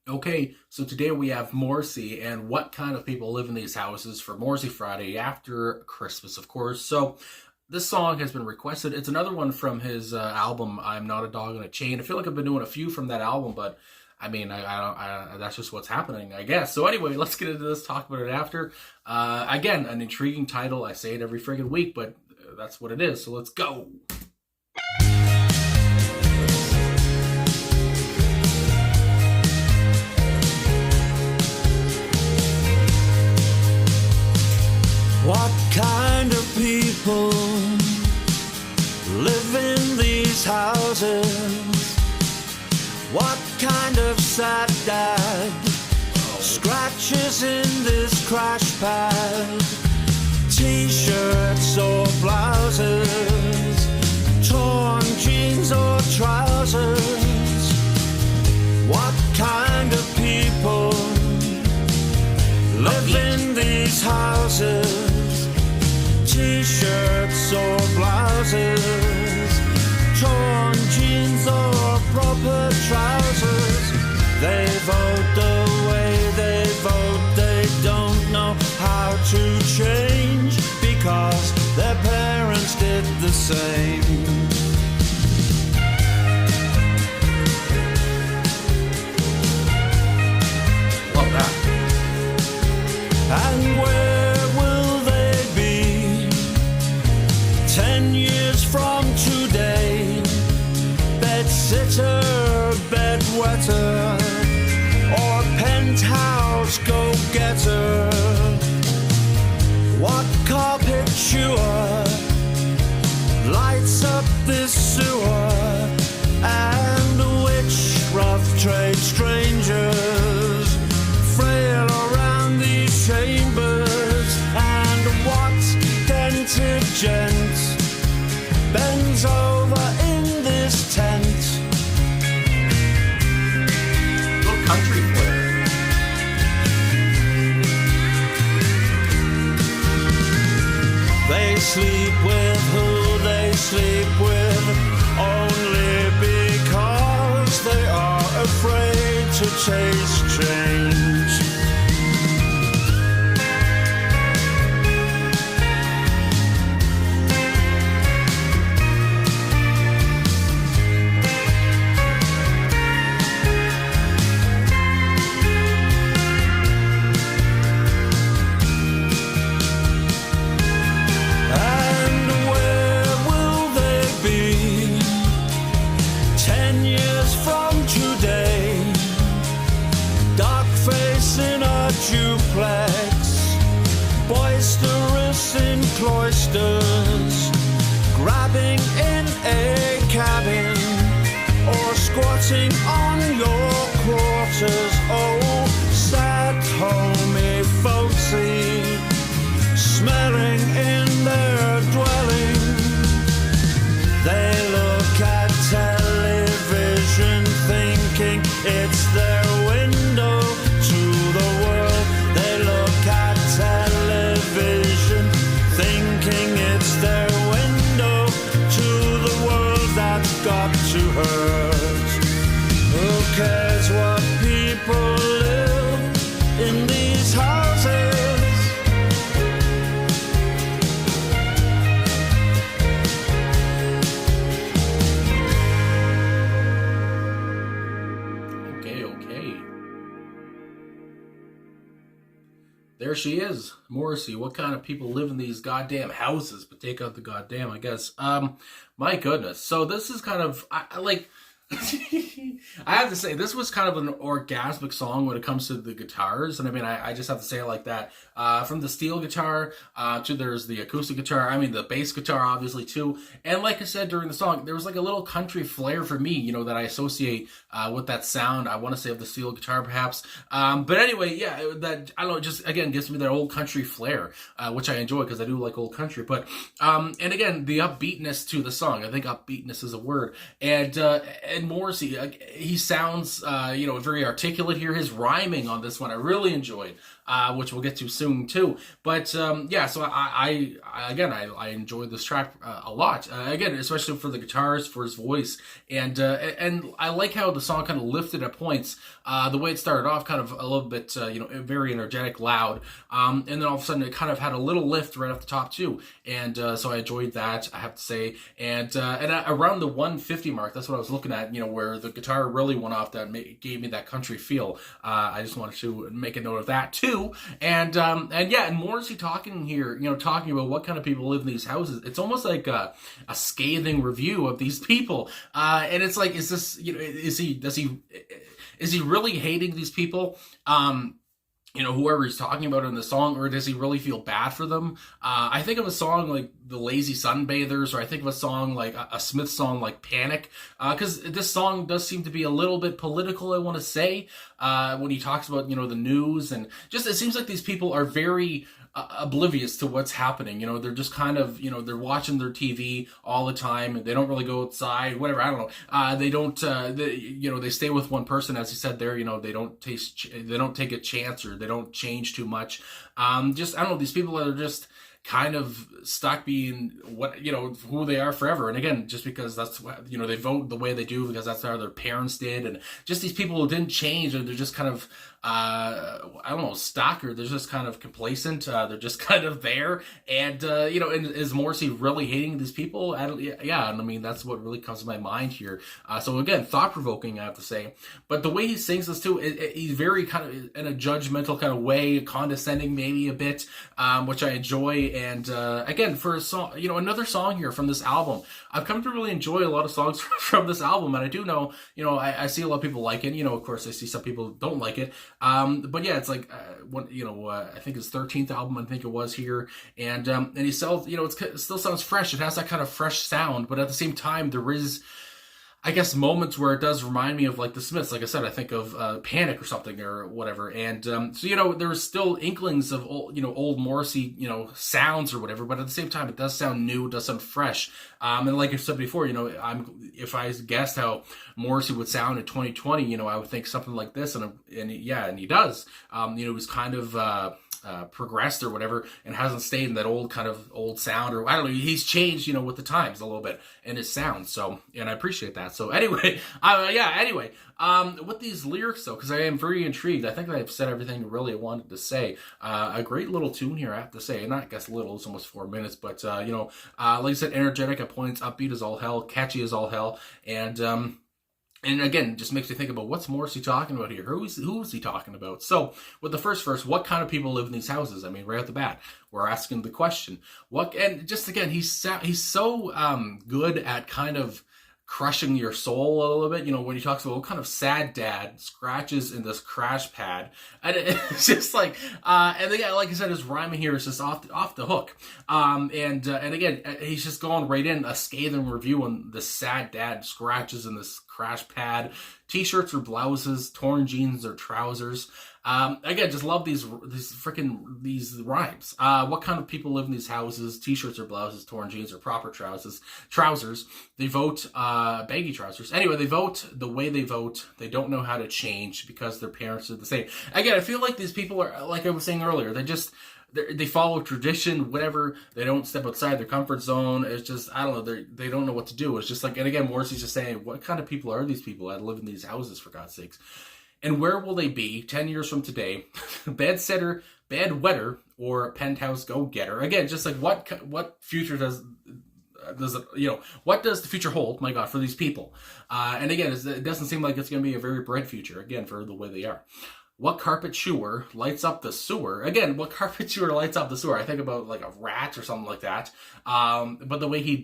Okay, so today we have Morrissey and what kind of people live in these houses for Morrissey Friday after Christmas, of course. So this song has been requested. It's another one from his album, I'm Not a Dog in a Chain. I feel like I've been doing a few from that album, but I mean, that's just what's happening, I guess. So anyway, let's get into this, talk about it after. Again, an intriguing title. I say it every friggin' week, but that's what it is. So let's go. What kind of people live in these houses? What kind of sad dad scratches in this crash pad? T-shirts or blouses, torn jeans or trousers? What kind of people live in these houses? T-shirts or blouses, torn jeans or proper trousers. They vote the way they vote. They don't know how to change because their parents did the same. Love that. And where will they be 10 years from today? Bed-sitter, bedwetter, or penthouse go-getter? What carpet chewer lights up this sewer? And which rough trade strangers frail around these chambers? And what dented gent bends over in this tent? Little country flair. They sleep with who they sleep with only because they are afraid to taste change. Duplex, boisterous in cloisters, grabbing in a cabin, or squatting on your quarters. Oh, sad homey folksy, smelling in their dwelling. They look at television thinking it's their window to the world. They look at television thinking it's their window to the world that's got to hurt. Who cares what people live in these houses? There she is, Morrissey. What kind of people live in these goddamn houses? But take out the goddamn, I guess. My goodness. So this is kind of like. I have to say, this was kind of an orgasmic song when it comes to the guitars. And I mean, I just have to say it like that. From the steel guitar to there's the acoustic guitar. I mean, the bass guitar, obviously, too. And like I said during the song, there was like a little country flair for me, you know, that I associate with that sound. I want to say of the steel guitar, perhaps. But anyway, yeah, that, I don't know, just, again, gives me that old country flair, which I enjoy because I do like old country. But, and again, the upbeatness to the song. I think upbeatness is a word. And and Morrissey, he sounds, very articulate here. His rhyming on this one, I really enjoyed, which we'll get to soon too. But so I enjoyed this track a lot. Again, especially for the guitars, for his voice, and I like how the song kind of lifted at points. The way it started off, kind of a little bit, very energetic, loud, and then all of a sudden it kind of had a little lift right off the top too. And so I enjoyed that, I have to say. And around the 150 mark, that's what I was looking at, where the guitar really went off, that gave me that country feel. I just wanted to make a note of that too. And Morrissey talking here, talking about what kind of people live in these houses. It's almost like a scathing review of these people. And it's like, is this, is he really hating these people? Whoever he's talking about in the song, or does he really feel bad for them? I think of a song like The Lazy Sunbathers, or I think of a song like a Smith song like Panic, because this song does seem to be a little bit political, I want to say, when he talks about, the news, and just, it seems like these people are very oblivious to what's happening. They're just kind of, they're watching their TV all the time, and they don't really go outside, whatever, I don't know. They don't, they stay with one person, as he said there, they don't take a chance, or they don't change too much. I don't know, these people are just kind of stuck being who they are forever. And again, just because that's what, they vote the way they do because that's how their parents did, and just these people who didn't change, or they're just kind of I don't know, stuck, or they're just kind of complacent. They're just kind of there. And and is Morrissey really hating these people? Yeah, and I mean, that's what really comes to my mind here. So again, thought-provoking, I have to say. But the way he sings this too, he's very kind of in a judgmental kind of way, condescending maybe a bit, which I enjoy. And again, for a song, another song here from this album, I've come to really enjoy a lot of songs from this album, and I do know, I see a lot of people like it. Of course, I see some people don't like it. But yeah, it's like I think his 13th album, I think it was here, and he sells, it still sounds fresh. It has that kind of fresh sound, but at the same time, there is, I guess, moments where it does remind me of like the Smiths. Like I said, I think of Panic or something or whatever. And so there's still inklings of old Morrissey sounds or whatever. But at the same time, it does sound new. It does sound fresh. And like I said before, if I guessed how Morrissey would sound in 2020, I would think something like this. And he does. He was kind of progressed or whatever, and hasn't stayed in that old sound, or I don't know, he's changed with the times a little bit in his sound. So, and I appreciate that. So anyway, with these lyrics though, because I am very intrigued, I think I've said everything really I wanted to say. A great little tune here, I have to say. Not, I guess, little, it's almost 4 minutes, but like I said, energetic at points, upbeat as all hell, catchy as all hell, and again, just makes me think about, what's Morrissey talking about here? Who is he talking about? So, with the first verse, what kind of people live in these houses? I mean, right off the bat, we're asking the question. And just again, he's so good at kind of crushing your soul a little bit, when he talks about what kind of sad dad scratches in this crash pad, and it's just like, and again, like I said, his rhyming here is just off the hook, and again, he's just going right in, a scathing review on the sad dad scratches in this crash pad, t-shirts or blouses, torn jeans or trousers. Again, just love these rhymes. What kind of people live in these houses? T-shirts or blouses, torn jeans or proper trousers. They vote baggy trousers. Anyway, they vote the way they vote. They don't know how to change because their parents are the same. Again, I feel like these people are, like I was saying earlier, they follow tradition, whatever. They don't step outside their comfort zone. It's just, I don't know, they don't know what to do. It's just like, and again, Morrissey's just saying, what kind of people are these people that live in these houses, for God's sakes? And where will they be 10 years from today? Bedsitter, bedwetter, or penthouse go-getter? Again, just like what future does it, what does the future hold, my God, for these people? And again, it doesn't seem like it's going to be a very bright future, again, for the way they are. What carpet chewer lights up the sewer? Again, what carpet chewer lights up the sewer? I think about like a rat or something like that. But the way he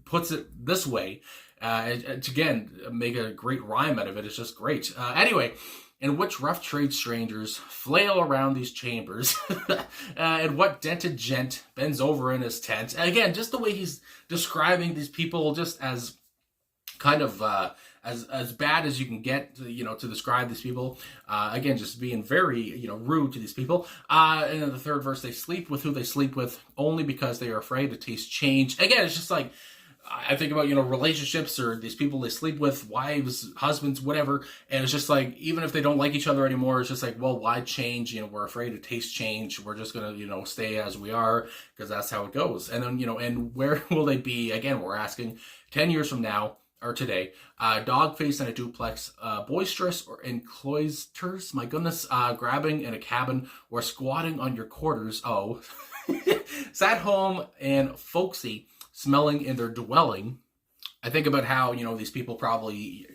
puts it this way, to again make a great rhyme out of it, it's just great. Anyway, in which rough trade strangers flail around these chambers, and what dented gent bends over in his tent? And again, just the way he's describing these people, just as kind of as bad as you can get, to describe these people. Again, just being very, rude to these people. And in the third verse, they sleep with who they sleep with only because they are afraid to taste change. Again, it's just like, I think about, relationships or these people they sleep with, wives, husbands, whatever. And it's just like, even if they don't like each other anymore, it's just like, well, why change? We're afraid to taste change. We're just going to, stay as we are because that's how it goes. And then, and where will they be? Again, we're asking 10 years from now or today, dog face in a duplex, boisterous or in cloisters, my goodness, grabbing in a cabin or squatting on your quarters. Oh, sat home and folksy, smelling in their dwelling. I think about how, these people probably,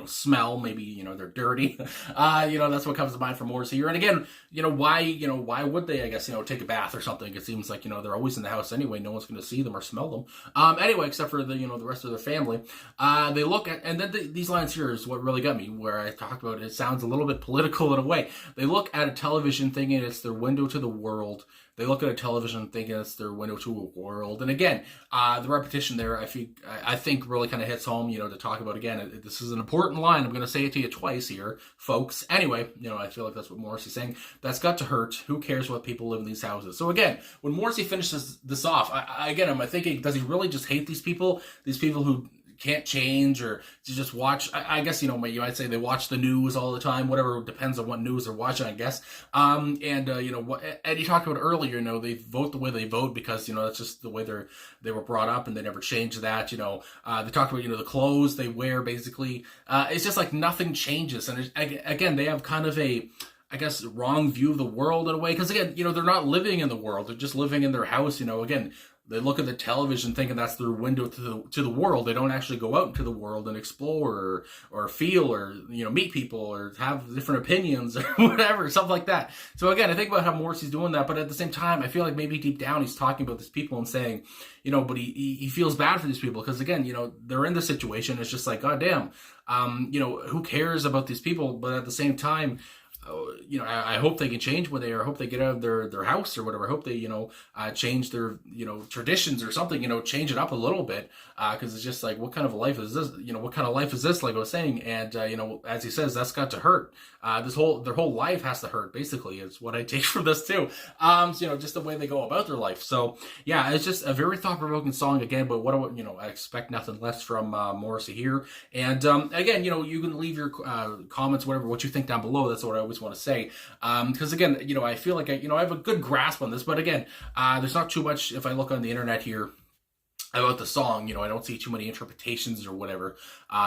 smell, maybe, they're dirty. That's what comes to mind for Morrissey here. And again, why would they, I guess, take a bath or something? It seems like, they're always in the house anyway. No one's going to see them or smell them. Anyway, except for the rest of their family. They look at, and then these lines here is what really got me, where I talked about it sounds a little bit political in a way. They look at a television thinking it's their window to the world. They look at a television thinking it's their window to a world. And again, the repetition there, I think really kind of hits home, to talk about again. This is an important line. I'm going to say it to you twice here, folks. Anyway, I feel like that's what Morrissey's saying. That's got to hurt. Who cares what people live in these houses? So again, when Morrissey finishes this off, am I thinking, does he really just hate these people? These people who can't change, or to just watch, I guess, you might say they watch the news all the time, whatever, depends on what news they're watching, I guess. And he talked about earlier, they vote the way they vote because, that's just the way they were brought up and they never changed that, they talked about, the clothes they wear, basically. It's just like nothing changes. And again, they have kind of a, I guess, wrong view of the world in a way. Because again, they're not living in the world. They're just living in their house, again. They look at the television thinking that's their window to the world. They don't actually go out into the world and explore or feel or, meet people or have different opinions or whatever, stuff like that. So again, I think about how Morrissey's doing that, but at the same time, I feel like maybe deep down he's talking about these people and saying, but he feels bad for these people because again, they're in this situation. It's just like, God damn, who cares about these people? But at the same time, I hope they can change when I hope they get out of their house or whatever. I hope they, change their, traditions or something, change it up a little bit. Cause it's just like, what kind of life is this? What kind of life is this? Like I was saying. And, as he says, that's got to hurt. Their whole life has to hurt, basically, is what I take from this too. Just the way they go about their life. So yeah, it's just a very thought-provoking song again, but I expect nothing less from, Morrissey here. And, again, you can leave your, comments, what you think down below. That's what I always want to say. Because again, I feel like I have a good grasp on this, but again, there's not too much, if I look on the internet here, about the song, I don't see too many interpretations or whatever,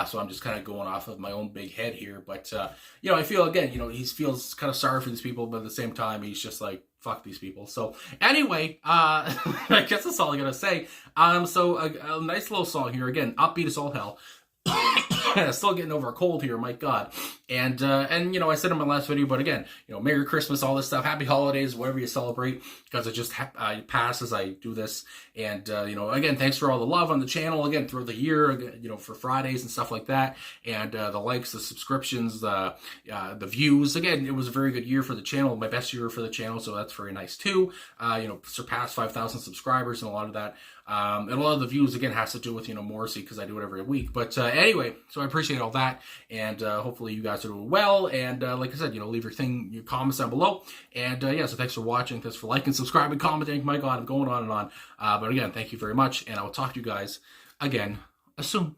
so I'm just kind of going off of my own big head here, but, I feel, again, he feels kind of sorry for these people, but at the same time, he's just like, fuck these people. So, anyway, I guess that's all I gotta say. So, a nice little song here, again, upbeat as all hell. Still getting over a cold here, my God. And I said in my last video, but again, Merry Christmas, all this stuff, Happy Holidays, whatever you celebrate, because it just passes as I do this. And, again, thanks for all the love on the channel, again, throughout the year, for Fridays and stuff like that. And, the likes, the subscriptions, the views. Again, it was a very good year for the channel, my best year for the channel, so that's very nice too. Surpassed 5,000 subscribers, and a lot of that, and a lot of the views, again, has to do with, Morrissey, because I do it every week. But, anyway, so I appreciate all that, and hopefully you guys are doing well, and like I said, leave your comments down below, and so thanks for watching, thanks for liking, subscribing, commenting. My God, I'm going on and on, but again, thank you very much, and I will talk to you guys again soon.